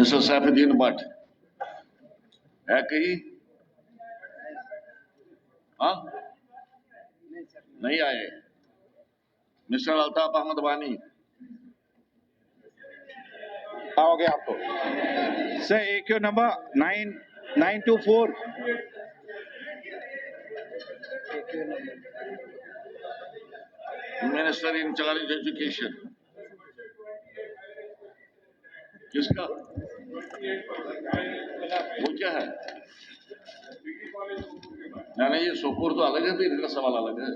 Mister Saifuddin Bhatt है कहीं? हाँ, नहीं आए। मिस्टर अल्ताफ अहमद वानी हो गया आपको sir. AQ number 9924 minister in charge education किसका? वो क्या है? नहीं, ये सोपोर तो अलग है, तो इनका सवाल अलग है।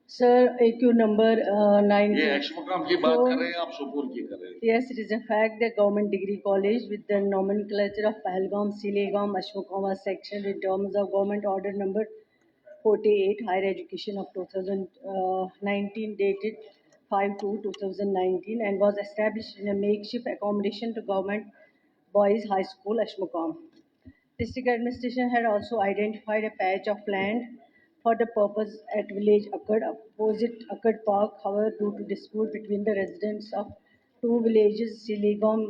Sir, AQ number ये 9. एक्स मुकाम की बात कर रहे हैं, आप सोपोर की कर रहे हैं। Yes, it is a fact that Government Degree College with the nomenclature of Pahalgam, Silegam, Ashmukama section in terms of Government Order number 48, Higher Education of 2019 dated 5/2/2019 and was established in a makeshift accommodation to Government Boys High School, Ashmukam. District administration had also identified a patch of land for the purpose at village Akkad opposite Akkad Park. However, due to dispute between the residents of two villages, Siligam,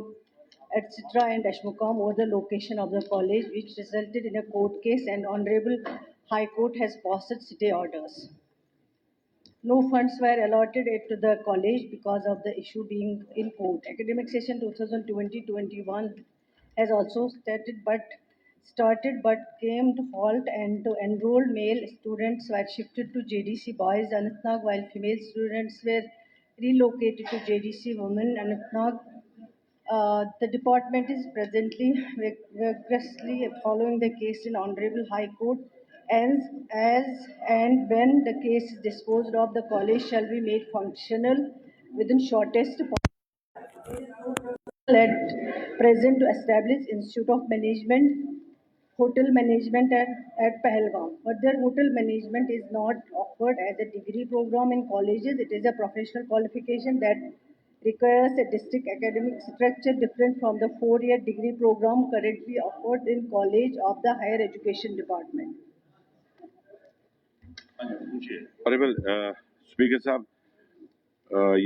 etc. and Ashmukam over the location of the college, which resulted in a court case, and Honorable High Court has posted stay orders. No funds were allotted to the college because of the issue being in court. Academic session 2020-21 has also started but came to halt, and to enrolled male students were shifted to JDC Boys Anantnag while female students were relocated to JDC Women Anantnag. The department is presently vigorously following the case in Honorable High Court. As and when the case is disposed of, the college shall be made functional within shortest at present to establish Institute of Management, Hotel Management at Pahalgam. Further, hotel management is not offered as a degree program in colleges. It is a professional qualification that requires a district academic structure different from the 4-year degree program currently offered in College of the Higher Education Department. Honourable speaker साहब,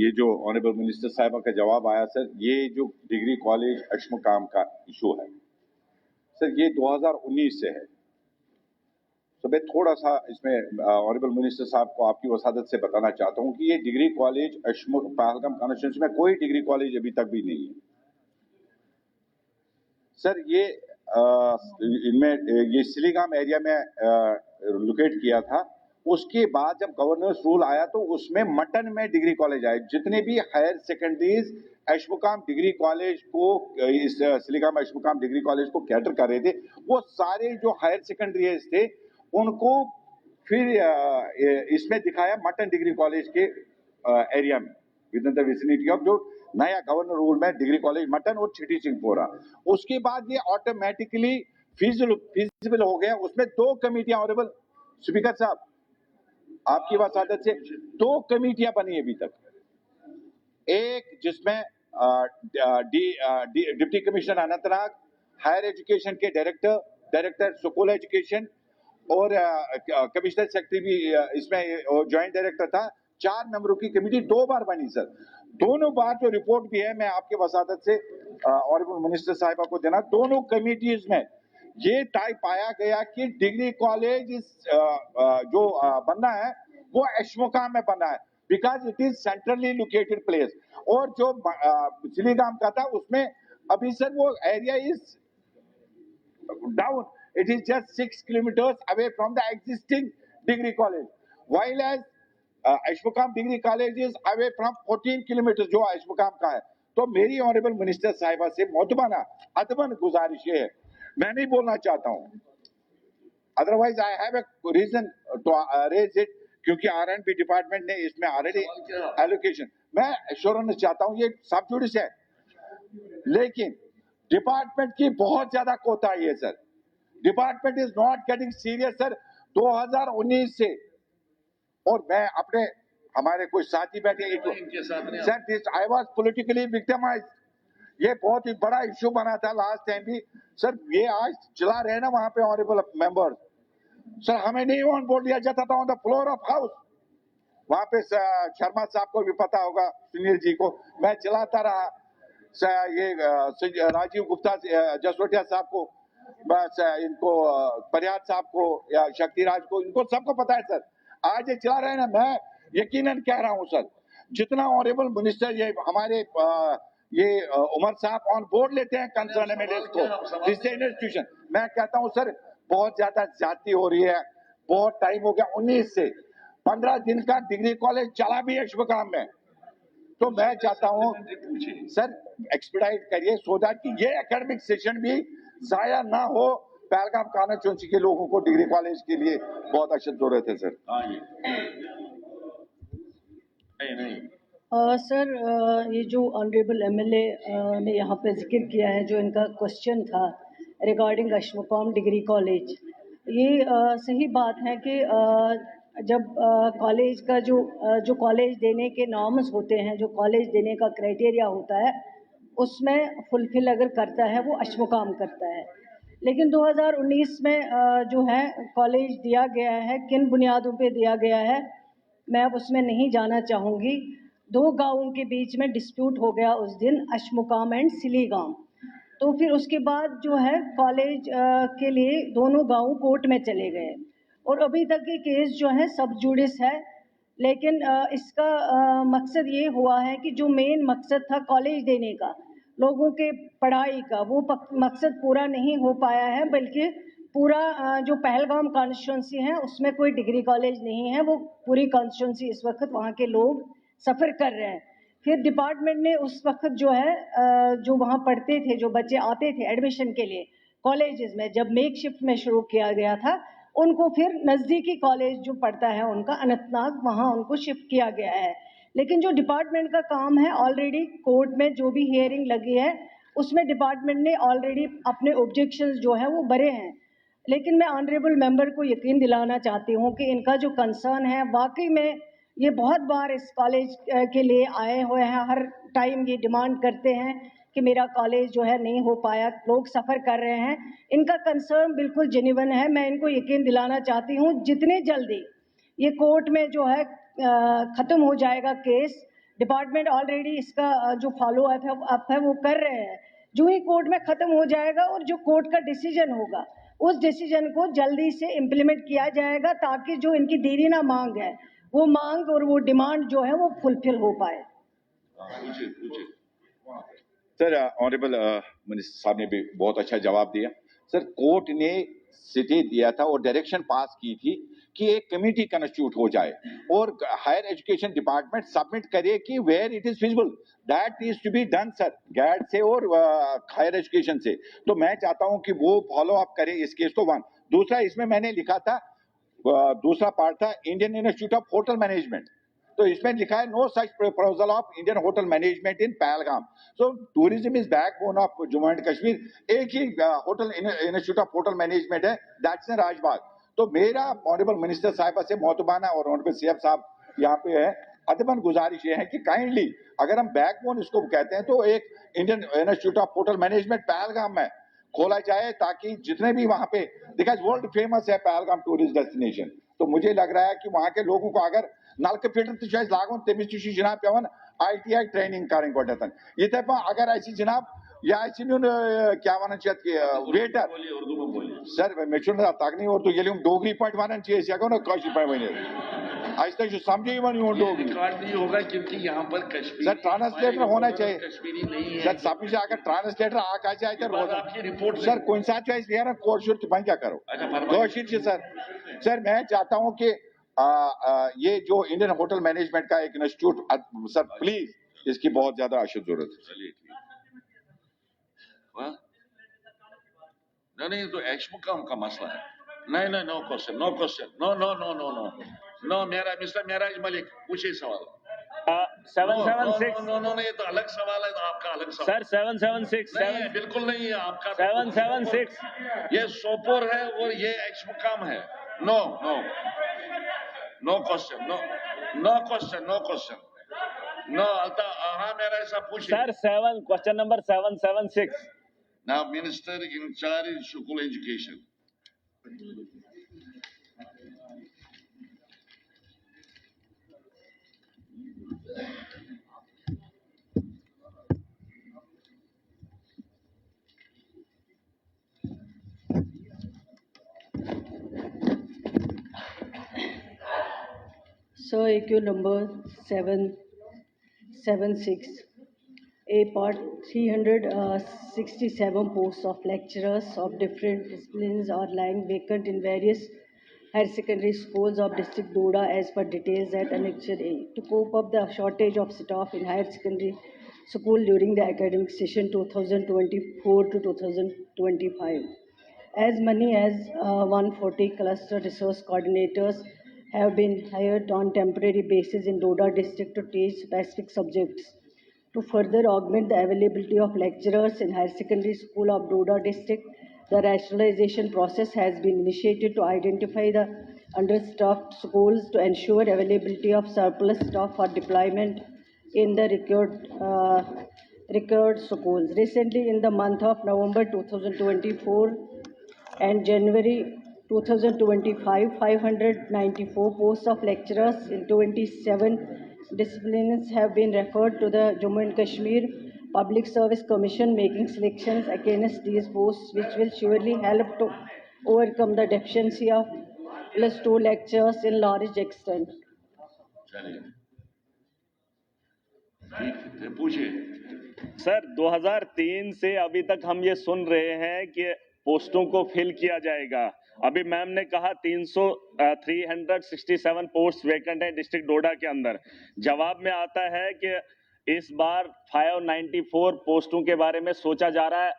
ये जो honourable minister साहिबा का जवाब आया sir, ये जो degree college Aishmuqam का इशू है सर, ये 2019 से है। तो मैं थोड़ा सा इसमें ऑनरेबल मिनिस्टर साहब को आपकी वसादत से बताना चाहता हूं कि ये डिग्री कॉलेज पहलगाम कॉन्स्टिट्यूंसी में कोई डिग्री कॉलेज अभी तक भी नहीं है सर। ये इनमें ये सिलीगाम एरिया में लोकेट किया था। उसके बाद जब गवर्नर्स रूल आया तो उसमें मटन में डिग्री कॉलेज आए। जितने भी higher secondaries Aishmuqam degree college को, इस सिलीगाम अशमुकाम डिग्री कॉलेज को कैटर कर रहे थे, वो सारे जो हायर सेकेंडरीज थे उनको फिर इसमें दिखाया मटन डिग्री कॉलेज के एरिया में, with in the vicinity of जो नया गवर्नर रूल में डिग्री कॉलेज मटन और छिटी सिंहपुरा। उसके बाद ये ऑटोमेटिकली फिजिबल हो गया। उसमें 2 कमेटियां, ऑनरेबल स्पीकर साहब आपकी वसादत से 2 कमेटियां बनी अभी तक। एक जिसमें deputy commissioner Anantnag, higher education के डायरेक्टर स्कूल एजुकेशन और कमिश्नर सेक्रेटरी भी इसमें ज्वाइंट डायरेक्टर था। 4 मेंबरों की कमेटी 2 बार बनी सर। दोनों बार जो रिपोर्ट भी है मैं आपके वसादत से ऑनरेबल मिनिस्टर साहिबा को देना, दोनों कमेटीज में ये तय पाया गया कि डिग्री कॉलेज जो बनना है वो अशमुकाम में बनना है, because it is centrally located place. और जो सिलीगाम का था उसमें अभी सर वो area is down, it is just 6 kilometers away from the existing degree college, while as Ashmukam degree college is away from 14 kilometers जो Ashmukam का है। तो मेरी ऑनरेबल मिनिस्टर साहिबा से मोतबाना अदबन गुजारिश ये है, मैं नहीं बोलना चाहता हूँ, otherwise I have a reason to raise it, क्योंकि R&B डिपार्टमेंट ने इसमें ऑलरेडी एलोकेशन, मैं एश्योरेंस चाहता हूँ, ये सब जुडिस है, लेकिन डिपार्टमेंट की बहुत ज्यादा कोताही है sir. Department is not getting serious sir 2019 से। और मैं अपने हमारे कोई साथी बैठे sir, I was politically victimised. ये बहुत ही बड़ा इश्यू बना था लास्ट टाइम भी सर। ये आज चला रहे ना वहां पे ऑनरेबल मेंबर सर, हमें नहीं ऑन बोर्ड लिया जाता था on the floor of house. वहां पे शर्मा साहब को भी पता होगा, सुनील जी को, मैं चलाता रहा ये राजीव गुप्ता जसवटिया साहब को, बस इनको प्रयाग साहब को या शक्तिराज को, इनको सबको पता है सर। आज ये चला रहे हैं ना, मैं यकीनन कह रहा हूं सर, जितना ऑनरेबल मिनिस्टर ये हमारे उमर साहब ऑन बोर्ड लेते हैं कंसर्न एमएलएस को, इंस्टीट्यूशन, मैं कहता हूं सर बहुत ज्यादा ज्यादती हो रही है। बहुत टाइम हो गया, 19 से 15 दिन का डिग्री कॉलेज चला भी है शुभकाम में। तो मैं चाहता हूं सर एक्सपेडाइट करिए सो दैट कि ये एकेडमिक सेशन भी जाया ना हो। पहलगाम कानाचुंची के लोगों को डिग्री कॉलेज के लिए बहुत अशद जरूरत है सर। नहीं सर ये जो ऑनरेबल एमएलए ने यहाँ पे जिक्र किया है, जो इनका क्वेश्चन था रिगार्डिंग अश्मकॉम डिग्री कॉलेज, ये सही बात है कि जब कॉलेज का जो कॉलेज देने के नॉर्म्स होते हैं, जो कॉलेज देने का क्राइटेरिया होता है, उसमें फुलफिल अगर करता है वो अश्मकॉम करता है। लेकिन 2019 में जो है कॉलेज दिया गया है, किन बुनियादों पे दिया गया है मैं अब उसमें नहीं जाना चाहूँगी। 2 गाँवों के बीच में डिस्प्यूट हो गया उस दिन, अश्मुकाम एंड सिलीगाम। तो फिर उसके बाद जो है कॉलेज के लिए दोनों गाँव कोर्ट में चले गए और अभी तक ये केस जो है सब जुडिस है। लेकिन इसका मकसद ये हुआ है कि जो मेन मकसद था कॉलेज देने का, लोगों के पढ़ाई का, वो मकसद पूरा नहीं हो पाया है, बल्कि पूरा जो पहलगाम कॉन्स्टिट्यूंसी है उसमें कोई डिग्री कॉलेज नहीं है। वो पूरी कॉन्स्टिट्यूंसी इस वक्त वहाँ के लोग सफ़र कर रहे हैं। फिर डिपार्टमेंट ने उस वक्त जो है जो वहाँ पढ़ते थे, जो बच्चे आते थे एडमिशन के लिए कॉलेजेस में, जब मेक शिफ्ट में शुरू किया गया था, उनको फिर नज़दीकी कॉलेज जो पढ़ता है उनका अनंतनाग, वहाँ उनको शिफ्ट किया गया है। लेकिन जो डिपार्टमेंट का काम है, ऑलरेडी कोर्ट में जो भी हियरिंग लगी है उसमें डिपार्टमेंट ने ऑलरेडी अपने ऑब्जेक्शंस जो है वो भरे हैं। लेकिन मैं ऑनरेबल मेंबर को यकीन दिलाना चाहती हूँ कि इनका जो कंसर्न है वाकई में ये बहुत बार इस कॉलेज के लिए आए हुए हैं, हर टाइम ये डिमांड करते हैं कि मेरा कॉलेज जो है नहीं हो पाया, लोग सफ़र कर रहे हैं। इनका कंसर्न बिल्कुल जेन्युइन है। मैं इनको यकीन दिलाना चाहती हूँ जितनी जल्दी ये कोर्ट में जो है ख़त्म हो जाएगा केस, डिपार्टमेंट ऑलरेडी इसका जो फॉलो अप है वो कर रहे हैं। जो ही कोर्ट में ख़त्म हो जाएगा और जो कोर्ट का डिसीजन होगा उस डिसीजन को जल्दी से इम्प्लीमेंट किया जाएगा, ताकि जो इनकी देरीना मांग है वो मांग और वो डिमांड जो है वो फुलफिल हो पाए। सर ऑनरेबल मिनिस्टर साहब ने भी बहुत अच्छा जवाब दिया। सर कोर्ट ने स्टे दिया था और डायरेक्शन पास की थी कि एक कमेटी कंस्टिट्यूट हो जाए और हायर एजुकेशन डिपार्टमेंट सबमिट करे कि where it is feasible that is to be done sir, गैड से और हायर एजुकेशन से। तो मैं चाहता हूं कि वो फॉलो अप करें इस केस को। 1 दूसरा इसमें मैंने लिखा था, दूसरा पार्ट था Indian Institute of hotel Management, तो इसमें लिखा है no such proposal of Indian Hotel Management in Pahalgam. So tourism is backbone of Jammu and Kashmir. एक ही hotel institute of hotel management है, दैट्स इन राजबाग। तो मेरा ऑनरेबल मिनिस्टर साहिबा से मोहतबाना और ऑनरेबल सीएम साहब यहाँ पे है, अदबन गुजारिश ये है कि काइंडली अगर हम बैकबोन इसको कहते हैं तो एक Indian Institute of hotel management Pahalgam में खोला जाए, ताकि जितने भी वहां पे, बिकॉज वर्ल्ड फेमस है पहलगाम टूरिस्ट डेस्टिनेशन। तो मुझे लग रहा है कि वहां के लोगों को अगर नलके फिटर लागून तमिस जनाब पेवन ITI ट्रेनिंग करें गोडन इथे अगर ऐसी जनाब या क्या वन वेटर सर मे तगनी उर्दू ये डोगरी पे वन हेको ना पे वन अस समझे डोगरी नहीं होगा क्योंकि यहाँ पर कश्मीरी सर ट्रांसलेटर होना चाहिए कश्मीरी नहीं है सर सब अगर ट्रांसलेटर आपकी रिपोर्ट सर कुछ सात वन कोशुर तो क्या करो कोशिश सर मैं चाहता हूँ कि ये जो इंडियन होटल मैनेजमेंट का एक इंस्टीट्यूट सर प्लीज इसकी बहुत ज्यादा अशद जरूरत है। नहीं तो अश्मुकाम का मसला है। नहीं no question no question no no no no no no मेरा मिस्टर मेराज मलिक पूछे सवाल। 776 नो ये तो अलग सवाल है, तो आपका अलग सवाल। सर 776 नहीं बिल्कुल नहीं है आपका। 776 ये सोपोर है और ये अश्मुकाम है। No no no question no question no question no अल्ता हाँ मेरा ऐसा पूछे sir 7 question number 776। Now Minister in charge in school education. Sir, AQ number 776. A part 367 posts of lecturers of different disciplines are lying vacant in various higher secondary schools of district Doda as per details at Annexure A. To cope up the shortage of staff in higher secondary school during the academic session 2024 to 2025, as many as 140 cluster resource coordinators have been hired on temporary basis in Doda district to teach specific subjects. To further augment the availability of lecturers in higher secondary school of Doda district, the rationalization process has been initiated to identify the understaffed schools to ensure availability of surplus staff for deployment in the required schools. Recently, in the month of November 2024 and January 2025, 594 posts of lecturers in 27 disciplines have been referred to the Jammu and Kashmir Public Service Commission, making selections against these posts, which will surely help to overcome the deficiency of +2 lecturers in large extent. चलिए ठीक है, पूछिए। Sir 2003 से अभी तक हम ये सुन रहे हैं कि पोस्टों को फिल किया जाएगा। अभी मैम ने कहा 367 पोस्ट वैकेंट है डिस्ट्रिक्ट डोडा के अंदर। जवाब में आता है कि इस बार 594 पोस्टों के बारे में सोचा जा रहा है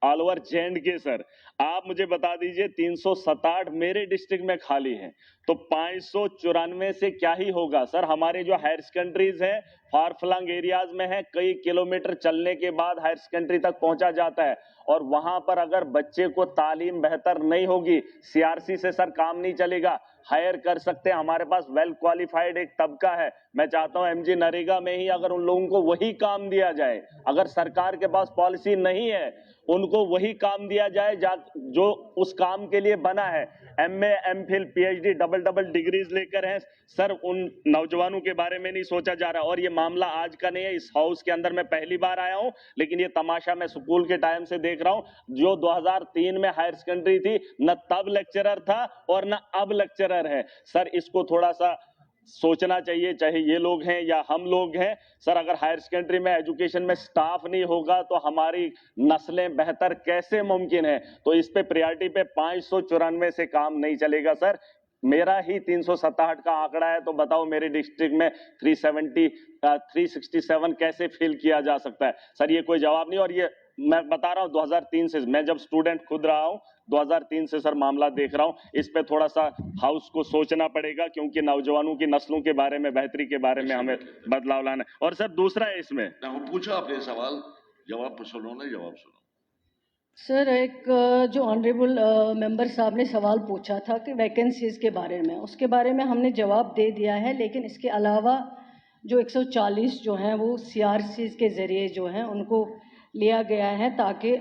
ऑल ओवर J&K। सर आप मुझे बता दीजिए 367 मेरे डिस्ट्रिक्ट में खाली है, तो 594 से क्या ही होगा। सर हमारे जो हायर सेकेंडरीज हैं फार फ्लंग एरियाज में है, कई किलोमीटर चलने के बाद हायर सेकेंडरी तक पहुंचा जाता है, और वहां पर अगर बच्चे को तालीम बेहतर नहीं होगी, CRC से सर काम नहीं चलेगा। हायर कर सकते हैं, हमारे पास वेल क्वालिफाइड एक तबका है। मैं चाहता हूं MG नरेगा में ही अगर उन लोगों को वही काम दिया जाए, अगर सरकार के पास पॉलिसी नहीं है उनको वही काम दिया जाए जो उस काम के लिए बना है। MA MPhil PhD double degrees लेकर हैं सर, उन नौजवानों के बारे में नहीं सोचा जा रहा। और ये मामला आज का नहीं है, इस हाउस के अंदर मैं पहली बार आया हूं, लेकिन ये तमाशा मैं स्कूल के टाइम से देख रहा हूं। जो 2003 में हायर सेकेंडरी थी, न तब लेक्चरर था और न अब लेक्चरर है। सर इसको थोड़ा सा सोचना चाहिए, चाहे ये लोग हैं या हम लोग हैं। सर अगर हायर सेकेंडरी में एजुकेशन में स्टाफ नहीं होगा तो हमारी नस्लें बेहतर कैसे मुमकिन है। तो इस पे प्रायोरिटी पे 594 से काम नहीं चलेगा। सर मेरा ही 367 का आंकड़ा है, तो बताओ मेरे डिस्ट्रिक्ट में 367 कैसे फिल किया जा सकता है। सर ये कोई जवाब नहीं। और ये मैं बता रहा हूँ 2003 से, मैं जब स्टूडेंट खुद रहा हूँ 2003 से सर मामला देख रहा हूँ। इस पे थोड़ा सा हाउस को सोचना पड़ेगा, क्योंकि नौजवानों की नस्लों के बारे में, बेहतरी के बारे में हमें बदलाव लाना है। और सर दूसरा है इसमें, पूछो आपने सवाल, जवाब सुनो ना, जवाब सुनो। सर एक जो ऑनरेबल मेंबर साहब ने सवाल पूछा था कि वैकेंसीज के बारे में, उसके बारे में हमने जवाब दे दिया है, लेकिन इसके अलावा जो 140 जो हैं वो CRCs के ज़रिए जो हैं उनको लिया गया है, ताकि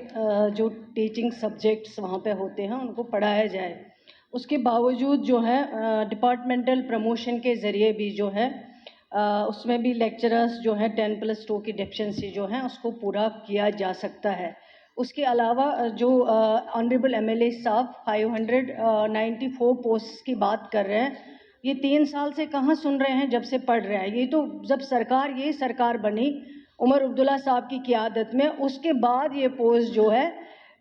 जो टीचिंग सब्जेक्ट्स वहाँ पे होते हैं उनको पढ़ाया जाए। उसके बावजूद जो है डिपार्टमेंटल प्रमोशन के ज़रिए भी जो है उसमें भी लेक्चरर्स जो है 10+2 की डेफिशिएंसी जो है उसको पूरा किया जा सकता है। उसके अलावा जो ऑनरेबल MLA साहब 594 पोस्ट की बात कर रहे हैं, ये 3 साल से कहाँ सुन रहे हैं, जब से पढ़ रहे हैं। ये तो जब ये सरकार बनी उमर अब्दुल्ला साहब की क़ियादत में, उसके बाद ये पोस्ट जो है,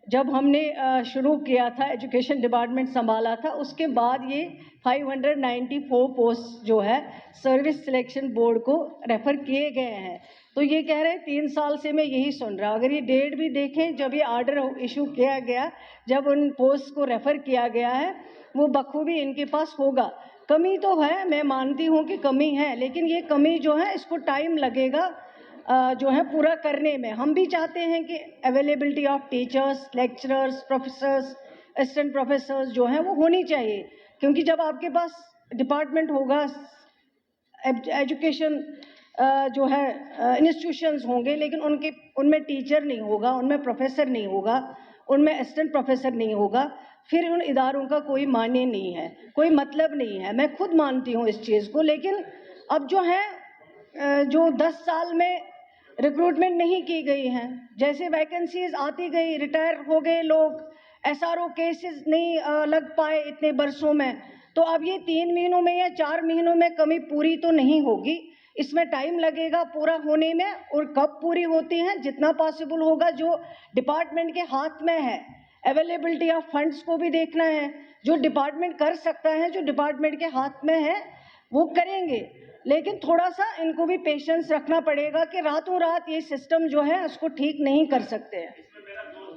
जब हमने शुरू किया था एजुकेशन डिपार्टमेंट संभाला था, उसके बाद ये 594 पोस्ट जो है सर्विस सिलेक्शन बोर्ड को रेफ़र किए गए हैं। तो ये कह रहे हैं 3 साल से मैं यही सुन रहा। अगर ये डेट भी देखें जब ये ऑर्डर इशू किया गया, जब उन पोस्ट को रेफ़र किया गया है, वो बखूबी इनके पास होगा। कमी तो है, मैं मानती हूँ कि कमी है, लेकिन ये कमी जो है इसको टाइम लगेगा जो है पूरा करने में। हम भी चाहते हैं कि availability of teachers, lecturers, professors, assistant professors जो हैं वो होनी चाहिए, क्योंकि जब आपके पास डिपार्टमेंट होगा, एजुकेशन जो है इंस्टीट्यूशंस होंगे, लेकिन उनमें टीचर नहीं होगा, उनमें प्रोफेसर नहीं होगा, उनमें असिस्टेंट प्रोफेसर नहीं होगा, फिर उन इदारों का कोई मायने नहीं है, कोई मतलब नहीं है। मैं खुद मानती हूँ इस चीज़ को, लेकिन अब जो है जो 10 साल में रिक्रूटमेंट नहीं की गई हैं, जैसे वैकेंसीज आती गई, रिटायर हो गए लोग, SRO केसेस नहीं लग पाए इतने बरसों में, तो अब ये 3 महीनों में या 4 महीनों में कमी पूरी तो नहीं होगी, इसमें टाइम लगेगा पूरा होने में। और कब पूरी होती है, जितना पॉसिबल होगा, जो डिपार्टमेंट के हाथ में है। अवेलेबिलिटी ऑफ फंड्स को भी देखना है, जो डिपार्टमेंट कर सकता है, जो डिपार्टमेंट के हाथ में है वो करेंगे। लेकिन थोड़ा सा इनको भी पेशेंस रखना पड़ेगा कि रातों रात ये सिस्टम जो है उसको ठीक नहीं कर सकते हैं।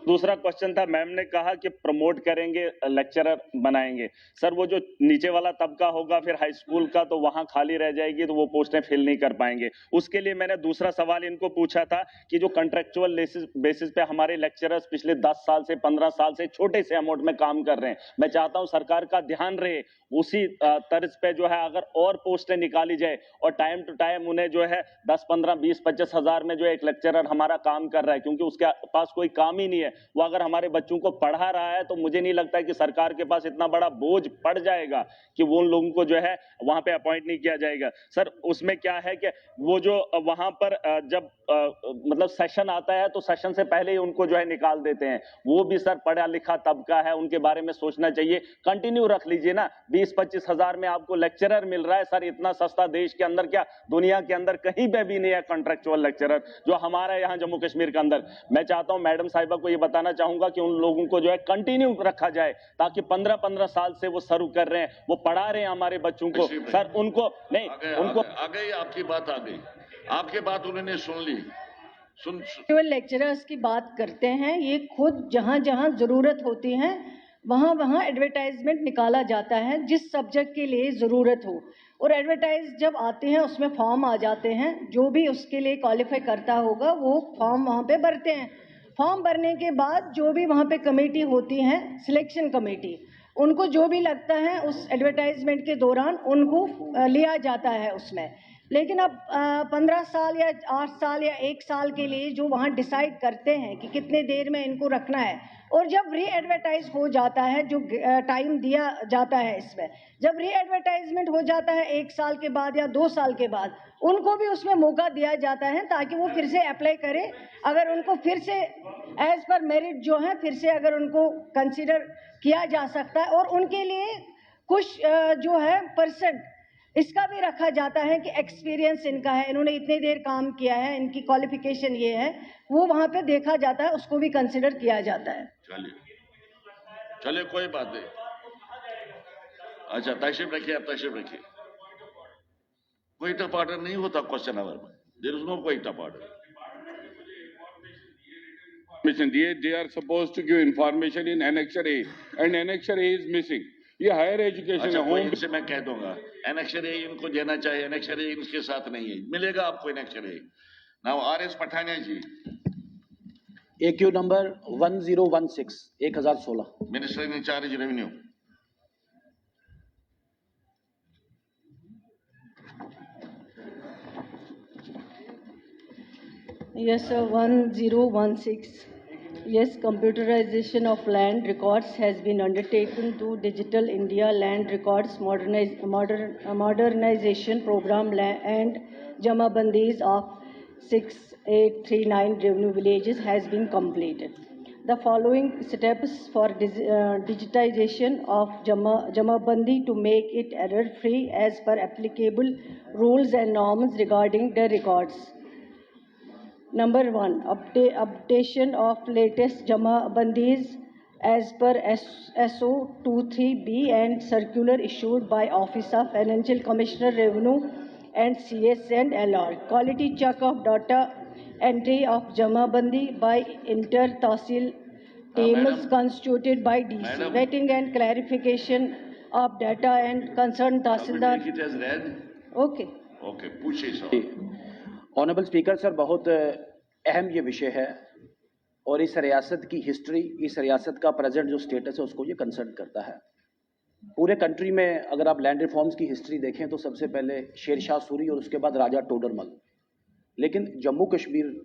दूसरा क्वेश्चन था, मैम ने कहा कि प्रमोट करेंगे, लेक्चरर बनाएंगे। सर वो जो नीचे वाला तबका होगा फिर हाई स्कूल का, तो वहां खाली रह जाएगी, तो वो पोस्टें फिल नहीं कर पाएंगे। उसके लिए मैंने दूसरा सवाल इनको पूछा था कि जो कॉन्ट्रेक्चुअल बेसिस पे हमारे लेक्चरर्स पिछले 10 साल से 15 साल से छोटे से अमाउंट में काम कर रहे हैं, मैं चाहता हूं सरकार का ध्यान रहे उसी तर्ज पे जो है अगर और पोस्टें निकाली जाए और टाइम टू टाइम उन्हें जो है 10, 15, 20, 25 हजार में जो एक लेक्चरर हमारा काम कर रहा है, क्योंकि उसके पास कोई काम ही नहीं है, वो अगर हमारे बच्चों को पढ़ा रहा है, तो मुझे नहीं लगता है कि सरकार के पास इतना बड़ा बोझ पड़ जाएगा कि वो उन लोगों को जो है वहां पे अपॉइंट नहीं किया जाएगा। सर उसमें क्या है कि वो जो वहां पर जब मतलब सेशन आता है तो सेशन से पहले ही उनको जो है निकाल देते हैं। वो भी सर पढ़ा लिखा तबका है, उनके बारे में सोचना चाहिए। कंटिन्यू रख लीजिए ना, 20-25 हजार में आपको लेक्चरर मिल रहा है। सर इतना सस्ता देश के अंदर क्या दुनिया के अंदर कहीं पे भी नहीं है कॉन्ट्रेक्चुअल लेक्चरर जो हमारा यहाँ जम्मू कश्मीर के अंदर। मैं चाहता हूं मैडम साहिबा को ये बताना चाहूंगा कि उन लोगों को जो है कंटिन्यू रखा जाए, ताकि 15-15 साल से वो सर्व कर रहे हैं, वो पढ़ा रहे हैं हमारे बच्चों को। सर उनको नहीं, उनको आ गई आपकी बात, आ गई आपके बात उन्होंने सुन ली। केवल लेक्चरर्स की बात करते हैं, ये खुद जहां जहां जरूरत होती है वहां वहां एडवर्टाइजमेंट निकाला जाता है जिस सब्जेक्ट के लिए ज़रूरत हो। और एडवर्टाइज जब आते हैं उसमें फॉर्म आ जाते हैं, जो भी उसके लिए क्वालिफाई करता होगा वो फॉर्म वहाँ पे भरते हैं। फॉर्म भरने के बाद जो भी वहाँ पे कमेटी होती है, सिलेक्शन कमेटी, उनको जो भी लगता है उस एडवर्टाइजमेंट के दौरान उनको लिया जाता है उसमें। लेकिन अब 15 साल या 8 साल या 1 साल के लिए जो वहाँ डिसाइड करते हैं कि कितने देर में इनको रखना है, और जब री एडवर्टाइज हो जाता है, जो टाइम दिया जाता है इसमें, जब री एडवर्टाइजमेंट हो जाता है 1 साल के बाद या 2 साल के बाद, उनको भी उसमें मौका दिया जाता है ताकि वो फिर से अप्लाई करें। अगर उनको फिर से एज पर मेरिट जो है फिर से अगर उनको कंसिडर किया जा सकता है, और उनके लिए कुछ जो है परसेंट इसका भी रखा जाता है कि एक्सपीरियंस इनका है, इन्होंने इतनी देर काम किया है, इनकी क्वालिफिकेशन ये है, वो वहाँ पे देखा जाता है, उसको भी कंसिडर किया जाता है। चलिए कोई बात नहीं। अच्छा तशरीफ रखिए, आप तशरीफ रखिए। कोई टफ ऑर्डर नहीं होता क्वेश्चन आवर में, देयर इज नो कोई tough order. They are supposed to give information in Annexure A, and Annexure A is missing. ये हायर एजुकेशन अच्छा, है, कोई होम इनसे मैं कह दूंगा एनेक्चर ए इनको देना चाहिए, एनेक्चर ए इनके साथ नहीं है, मिलेगा आपको annexure A. Now RS Pathania ji, AQ number 1016 1016, minister in charge revenue. Yes, sir, 1016. Yes, computerization of land records has been undertaken to Digital India Land Records Modernization Program and Jamabandis of 6839 revenue villages has been completed. The following steps for digitization of Jamabandi to make it error-free as per applicable rules and norms regarding the records. Number 1, updation of latest Jamabandis as per SO 23B and circular issued by Office of Financial Commissioner Revenue and CS and LR. Quality check of data entry of Jamabandi by inter-tahsil teams constituted by DC. Madam. Vetting and clarification of data and concerned tahsildar. Take it as read. Okay. Okay, पूछिए sir. Honourable speaker sir, बहुत अहम ये विषय है और इस रियासत की हिस्ट्री, इस रियासत का प्रेजेंट जो स्टेटस है उसको ये कंसर्न करता है। पूरे कंट्री में अगर आप लैंड रिफॉर्म्स की हिस्ट्री देखें तो सबसे पहले शेर शाह सूरी और उसके बाद राजा टोडरमल, लेकिन जम्मू कश्मीर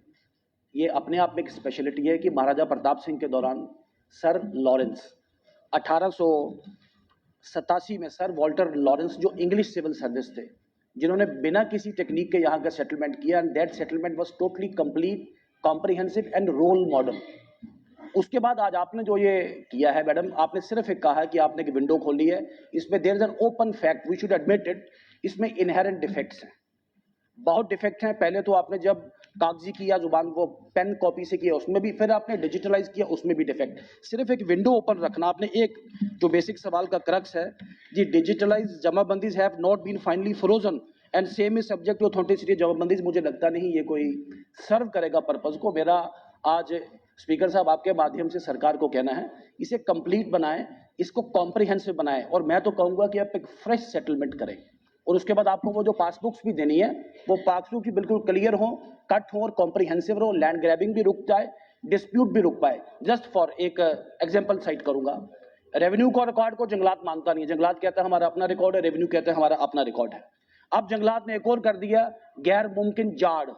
ये अपने आप में एक स्पेशलिटी है कि महाराजा प्रताप सिंह के दौरान सर लॉरेंस 1887 में सर वॉल्टर लॉरेंस जो इंग्लिश सिविल सर्विस थे, जिन्होंने बिना किसी टेक्निक के यहाँ का सेटलमेंट किया, and that settlement was totally complete, comprehensive and role model. उसके बाद आज आपने जो ये किया है मैडम, आपने सिर्फ एक कहा है कि आपने एक विंडो खोली है, इसमें there is an open fact, we should admit it, इसमें इनहेरेंट डिफेक्ट्स हैं, बहुत डिफेक्ट हैं। पहले तो आपने जब कागजी किया, जुबान को पेन कॉपी से किया, उसमें भी, फिर आपने डिजिटलाइज किया, उसमें भी डिफेक्ट। सिर्फ एक विंडो ओपन रखना, आपने एक जो बेसिक सवाल का क्रक्स है जी, डिजिटलाइज जमाबंदीज have not been finally frozen and same is subject to authenticity जमाबंदीज, मुझे लगता नहीं ये कोई सर्व करेगा पर्पज को। मेरा आज स्पीकर साहब आपके माध्यम से सरकार को कहना है, इसे कंप्लीट बनाएं, इसको कॉम्प्रिहेंसिव बनाएं, और मैं तो कहूंगा कि आप एक फ्रेश सेटलमेंट करें, और उसके बाद आपको वो जो पासबुक्स भी देनी है, वो पासबुक भी बिल्कुल क्लियर हो, कट हो और कॉम्प्रिहेंसिव हो, लैंड ग्रैबिंग भी रुक जाए, डिस्प्यूट भी रुक पाए। जस्ट फॉर एक एग्जांपल साइट करूंगा, रेवेन्यू का रिकॉर्ड को जंगलात मानता नहीं है, जंगलात कहता है हमारा अपना रिकॉर्ड है, रेवेन्यू कहता है हमारा अपना रिकॉर्ड है। अब जंगलात ने एक और कर दिया, गैर मुमकिन जाड़,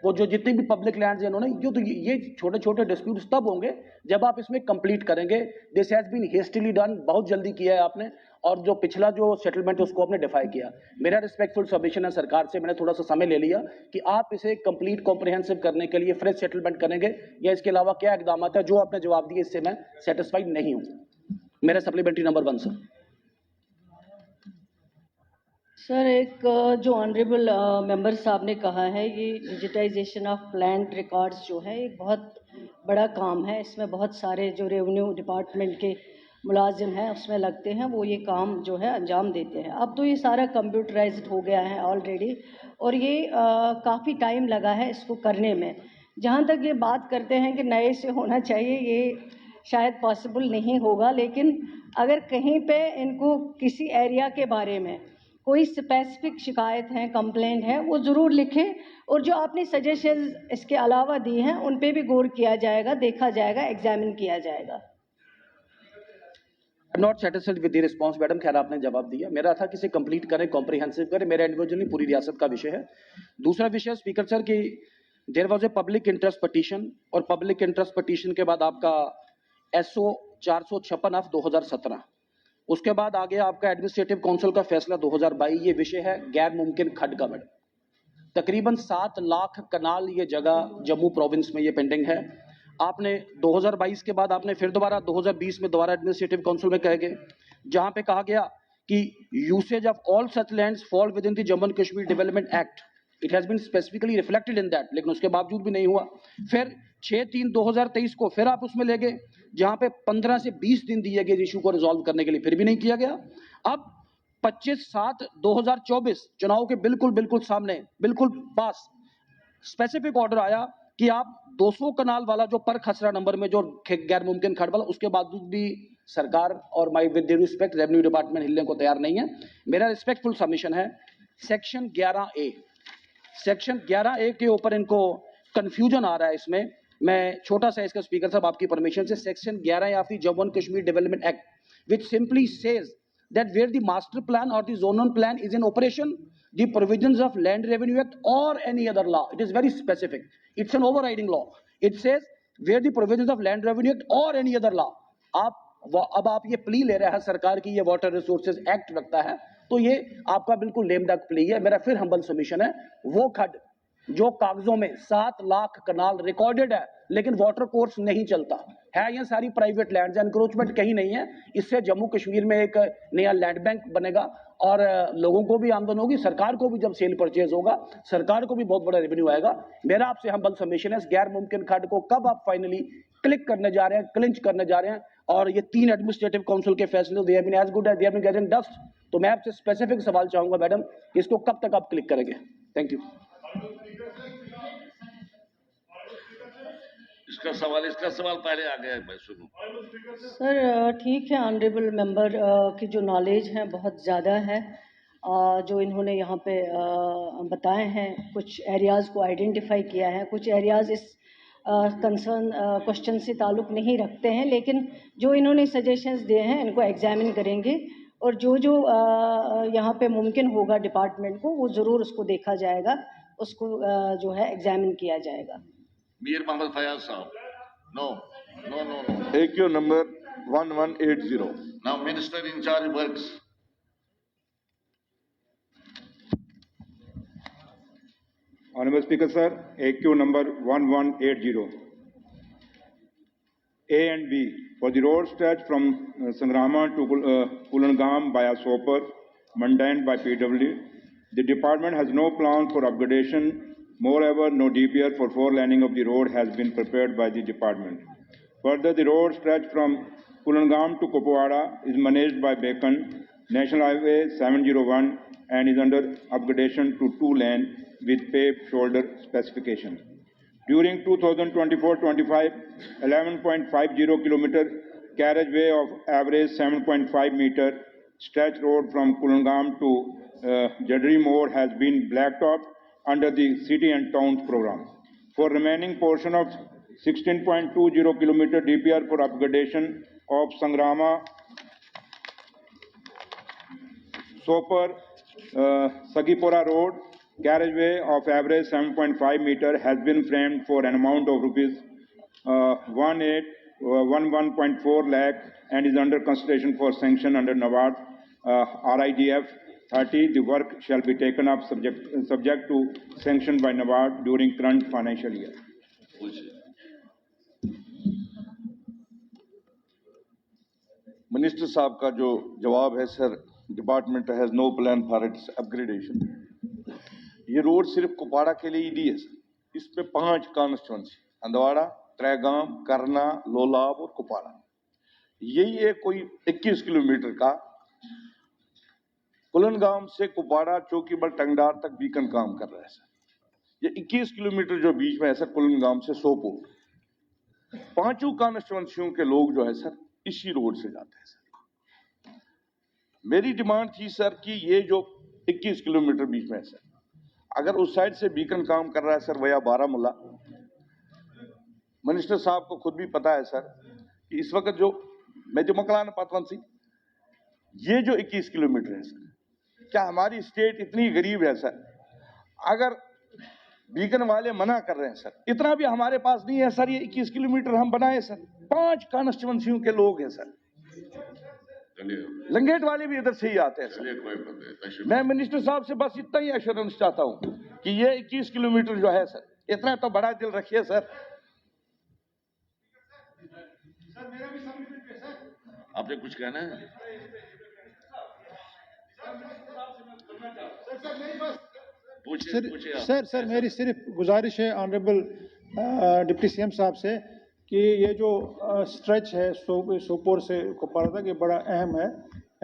वो जो जितनी भी पब्लिक लैंड्स हैं इन्होंने, तो ये छोटे छोटे डिस्प्यूट्स तब होंगे जब आप इसमें कंप्लीट करेंगे। This has been hastily done, बहुत जल्दी किया है आपने, और जो पिछला जो सेटलमेंट है उसको आपने डिफाई किया। मेरा रिस्पेक्टफुल सबमिशन है सरकार से, मैंने थोड़ा सा समय ले लिया कि आप इसे कंप्लीट कॉम्प्रिहेंसिव करने के लिए फ्रेश सेटलमेंट करेंगे, या इसके अलावा क्या इकदाम है, जो आपने जवाब दिए इससे मैं सेटिस्फाइड नहीं हूँ। मेरा सप्लीमेंट्री नंबर 1 सर। सर, एक जो ऑनरेबल मेंबर साहब ने कहा है, ये डिजिटाइजेशन ऑफ लैंड रिकॉर्ड्स जो है एक बहुत बड़ा काम है। इसमें बहुत सारे जो रेवेन्यू डिपार्टमेंट के मुलाजिम हैं उसमें लगते हैं, वो ये काम जो है अंजाम देते हैं। अब तो ये सारा कंप्यूटराइज्ड हो गया है ऑलरेडी, और ये काफ़ी टाइम लगा है इसको करने में। जहाँ तक ये बात करते हैं कि नए से होना चाहिए, ये शायद पॉसिबल नहीं होगा, लेकिन अगर कहीं पे इनको किसी एरिया के बारे में कोई स्पेसिफिक शिकायत है, कंप्लेंट है, वो ज़रूर लिखें, और जो आपने सजेशंस इसके अलावा दी हैं उन पे भी गौर किया जाएगा, देखा जाएगा, एग्जामिन किया जाएगा। Not satisfied with the response madam, खैर आपने जवाब दिया। मेरा था कि इसे कंप्लीट करें, कॉम्प्रिहेंसिव करें, मेरा इंडिविजुअली पूरी रियासत का विषय है। दूसरा विषय स्पीकर सर कि there was a public interest petition, और पब्लिक इंटरेस्ट पटिशन के बाद आपका SO 456 ऑफ 2017, उसके बाद आ गया आपका एडमिनिस्ट्रेटिव काउंसिल का फैसला 2022। ये विषय है गैर मुमकिन खड्ड का मैडम। तकरीबन 7 लाख कनाल ये जगह जम्मू प्रोविंस में ये पेंडिंग है। आपने 2022 के बाद आपने फिर दोबारा 2020 में दोबारा एडमिनिस्ट्रेटिव काउंसिल में कह गए, जहां पे कहा गया कि usage of all such lands fall within the Jammu and Kashmir development act, it has been specifically reflected in that, लेकिन उसके बावजूद भी नहीं हुआ। फिर 6/3/2023 को फिर आप उसमें ले गए, जहां पे 15 से 20 दिन दिए गए इशू को रिजॉल्व करने के लिए, फिर भी नहीं किया गया। अब 25/7/2024 चुनाव के बिल्कुल सामने, बिल्कुल पास, स्पेसिफिक ऑर्डर आया कि आप 200 कनाल वाला जो पर खसरा नंबर में जो गैर मुमकिन खड्ड वाला, उसके बावजूद भी सरकार और my with due respect revenue department हिलने को तैयार नहीं है। मेरा रिस्पेक्टफुल सबमिशन है, सेक्शन 11A, सेक्शन 11A के ऊपर इनको कंफ्यूजन आ रहा है। इसमें मैं छोटा सा इसका स्पीकर साहब आपकी परमिशन से, section 11 of the Jammu and Kashmir development act, which simply says that where the master plan or the zonal plan is in operation, the provisions of Land Revenue Act or any other law, it is very specific, it's an overriding law, it says where the provisions of Land Revenue Act or any other law, अब आप ये plea ले रहे हैं सरकार की, ये water resources act रखता है, तो ये आपका बिल्कुल लेम डक प्ली है। मेरा फिर हम्बल सबमिशन है, वो खड्ड जो कागजों में 7 लाख कनाल रिकॉर्डेड है लेकिन वाटर कोर्स नहीं चलता है, ये सारी प्राइवेट लैंड, एनक्रोचमेंट कहीं नहीं है। इससे जम्मू कश्मीर में एक नया लैंड बैंक बनेगा और लोगों को भी आमदन होगी, सरकार को भी जब सेल परचेज होगा, सरकार को भी बहुत बड़ा रेवेन्यू आएगा। मेरा आपसे हम्बल सबमिशन है, इस गैर मुमकिन खड्ड को कब आप फाइनली क्लिक करने जा रहे हैं, क्लिंच करने जा रहे हैं, और ये 3 एडमिनिस्ट्रेटिव काउंसिल के फैसले they have been as good as they have been getting dust. तो मैं आपसे स्पेसिफिक सवाल चाहूंगा मैडम, इसको कब तक आप क्लिक करेंगे? Thank you. इसका सवाल पहले आ गया है, मैं सुनूं। सर ठीक है, ऑनरेबल मेंबर की जो नॉलेज है बहुत ज़्यादा है, जो इन्होंने यहाँ पे बताए हैं, कुछ एरियाज़ को आइडेंटिफाई किया है, कुछ एरियाज़ इस कंसर्न क्वेश्चन से ताल्लुक़ नहीं रखते हैं, लेकिन जो इन्होंने सजेशंस दिए हैं इनको एग्जामिन करेंगे, और जो यहाँ पे मुमकिन होगा डिपार्टमेंट को, वो ज़रूर उसको देखा जाएगा, उसको जो है एग्जामिन किया जाएगा। मीर मोहम्मद फयाज साहब, no. AQ number 1180. Now Minister in charge works. Honorable Speaker, sir, AQ number 1180. A and B for the road stretch from Sangrama to Kulangam via Sopar, maintained by PW. The department has no plan for upgradation. Moreover, no DPR for four-laning of the road has been prepared by the department. Further, the road stretch from Kulangam to Kupwara is managed by Bacon, National Highway 701, and is under upgradation to two-lane with paved shoulder specification. During 2024-25, 11.50 kilometer carriageway of average 7.5 meter stretch road from Kulangam to Jadri Moor has been blacktopped under the City and Towns program. For remaining portion of 16.20 kilometer DPR for upgradation of Sangrama, Sopar, Sagipura Road, carriageway of average 7.5 meter has been framed for an amount of rupees 11.4 lakh and is under consideration for sanction under NABARD RIDF 30. The work shall be taken up subject to sanction by NABARD during current financial year. Minister साहब का जो जवाब है sir, department has no plan for its upgradation. ये road सिर्फ कुपवाड़ा के लिए ही दी है सर। इस पे 5 कॉन्स्टिट्यूंसी हंदवाड़ा, त्रेगाम, करना, लोलाब और कुपवाड़ा, यही है कोई 21 किलोमीटर का कुलनगाम से कुपवाड़ा, चौकीबल, टंगडार तक बीकन काम कर रहा है सर। ये 21 किलोमीटर जो बीच में है सर कुलनगाम से सोपोर, 5 कॉन्स्टिट्यूंसियों के लोग जो है सर इसी रोड से जाते हैं सर। मेरी डिमांड थी सर कि ये जो 21 किलोमीटर बीच में है सर, अगर उस साइड से बीकन काम कर रहा है सर वया बारामूला, मिनिस्टर साहब को खुद भी पता है सर कि इस वक्त जो मैं जो मकलान पातवंशी, ये जो 21 किलोमीटर है सर, क्या हमारी स्टेट इतनी गरीब है सर? अगर बीकन वाले मना कर रहे हैं सर, इतना भी हमारे पास नहीं है सर ये 21 किलोमीटर हम बनाए सर। 5 कॉन्स्टिट्यूंसियों के लोग हैं सर, लंगेट वाले भी इधर से ही आते हैं सर। मैं मिनिस्टर साहब से बस इतना ही एश्योरेंस चाहता हूं कि ये 21 किलोमीटर जो है सर, इतना तो बड़ा दिल रखिए सर। आपने कुछ कहना है? सर मेरी सिर्फ गुजारिश है ऑनरेबल डिप्टी सीएम साहब से कि ये जो स्ट्रेच है सोपोर से कुपवाड़ा तक, ये बड़ा अहम है।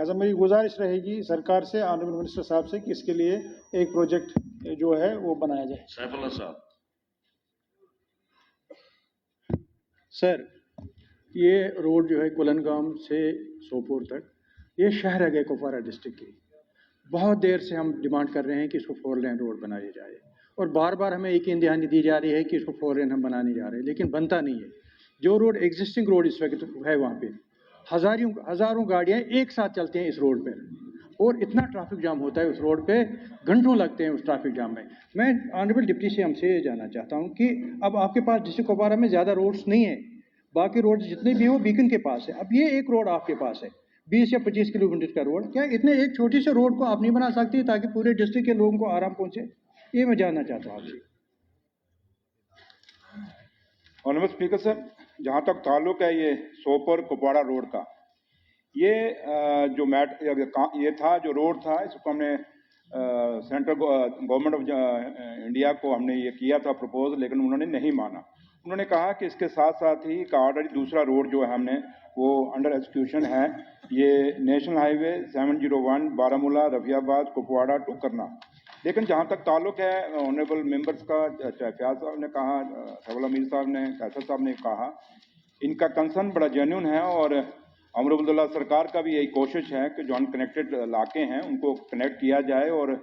ऐसा मेरी गुजारिश रहेगी सरकार से, ऑनरेबल मिनिस्टर साहब से, कि इसके लिए एक प्रोजेक्ट जो है वो बनाया जाए। सैफुल्लाह साहब। सर, ये रोड जो है कुलनगाम से सोपोर तक, ये शहर है कुपवाड़ा डिस्ट्रिक्ट की। बहुत देर से हम डिमांड कर रहे हैं कि इसको 4 लेन रोड बनाया जाए, और बार बार हमें एक ही दहानी दी जा रही है कि इसको 4 लेन हम बनाने जा रहे हैं, लेकिन बनता नहीं है। जो रोड एग्जिस्टिंग रोड इस वक्त है वहाँ पे हज़ारों गाड़ियाँ एक साथ चलते हैं इस रोड पर, और इतना ट्रैफिक जाम होता है उस रोड पे, घंटों लगते हैं उस ट्रैफिक जाम में। मैं ऑनरेबल डिप्टी से हमसे ये जानना चाहता हूँ कि अब आपके पास डिस्ट्रिक्ट कुपवाड़ा में ज़्यादा रोड्स नहीं है, बाकी रोड जितने भी हो बीकन के पास है, अब ये एक रोड आपके पास है 20 या 25 किलोमीटर का रोड, क्या इतने एक छोटी से रोड को आप नहीं बना सकती ताकि पूरे डिस्ट्रिक्ट के लोगों को आराम पहुंचे? ये मैं जानना चाहता हूँ आपसे। ऑनरेबल स्पीकर सर, जहाँ तक ताल्लुक है ये सोपर कुपवाड़ा रोड का, ये जो ये था जो रोड था, इसको हमने सेंट्रल गवर्नमेंट ऑफ इंडिया को हमने ये किया था प्रपोज, लेकिन उन्होंने नहीं माना। उन्होंने कहा कि इसके साथ साथ ही ऑलरेडी दूसरा रोड जो है हमने वो अंडर एग्जीक्यूशन है, ये नेशनल हाईवे 701 बारामूला रफियाबाद कुपवाड़ा टू करना। लेकिन जहाँ तक ताल्लुक है ऑनरेबल मेंबर्स का, चाहे फयाज साहब ने कहा, सवाल मीर साहब ने, कैसर साहब ने कहा, इनका कंसर्न बड़ा जेन्युइन है, और अमरुबुल्ला सरकार का भी यही कोशिश है कि जो अनकनेक्टेड इलाके हैं उनको कनेक्ट किया जाए, और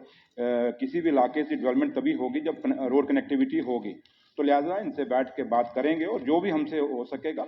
किसी भी इलाके से डेवलपमेंट तभी होगी जब रोड कनेक्टिविटी होगी। तो लिहाजा इनसे बैठ के बात करेंगे और जो भी हमसे हो सकेगा